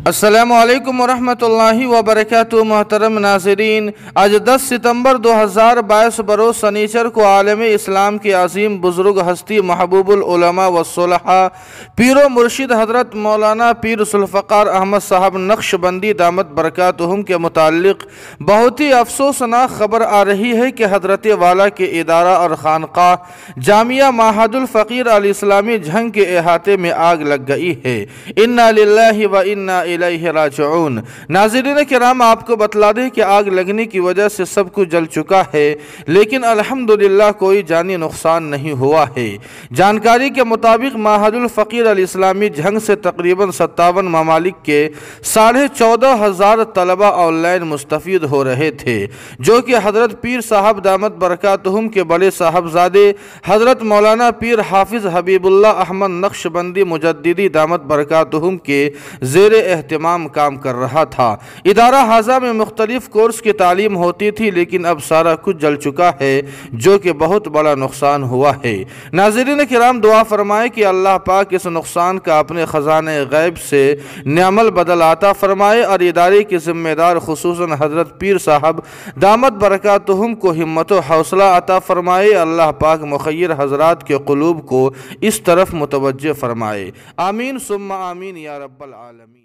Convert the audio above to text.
السلام علیکم ورحمۃ اللہ وبرکاتہ۔ محترم ناظرین، آج 10 ستمبر 2022 بروز سنیچر کو عالم اسلام کی عظیم بزرگ ہستی محبوب العلماء والصلحاء پیر و مرشد حضرت مولانا پیر ذوالفقار احمد صاحب نقشبندی دامت برکاتہم کے متعلق بہت ہی افسوسناک خبر آ رہی ہے کہ حضرت والا کے ادارہ اور خانقاہ جامعہ معہد الفقیر الاسلامی جھنگ کے احاطے میں آگ لگ گئی ہے۔ انا للہ و انا الیہ راجعون۔ ناظرین کرام، آپ کو بتلا دیں کہ آگ لگنے کی وجہ سے سب کچھ جل چکا ہے، لیکن الحمدللہ کوئی جانی نقصان نہیں ہوا ہے۔ جانکاری کے مطابق معہد الفقیر الاسلامی جھنگ سے تقریباً 57 ممالک کے 14,500 طلبہ آن لائن مستفید ہو رہے تھے، جو کہ حضرت پیر صاحب دامت برکاتہم کے بڑے صاحبزادے حضرت مولانا پیر حافظ حبیب اللہ احمد نقشبندی مجددی دامت برکاتہم کے زیر اہتمام کام کر رہا تھا۔ ادارہ ہذا میں مختلف کورس کی تعلیم ہوتی تھی، لیکن اب سارا کچھ جل چکا ہے، جو کہ بہت بڑا نقصان ہوا ہے۔ ناظرین کرام، دعا فرمائے کہ اللہ پاک اس نقصان کا اپنے خزانہ غیب سے نعم البدل عطا فرمائے اور ادارے کے ذمہ دار خصوصاً حضرت پیر صاحب دامت برکاتہم کو ہمت و حوصلہ عطا فرمائے۔ اللہ پاک مخیر حضرات کے قلوب کو اس طرف متوجہ فرمائے۔ آمین ثم آمین یا رب العالمین۔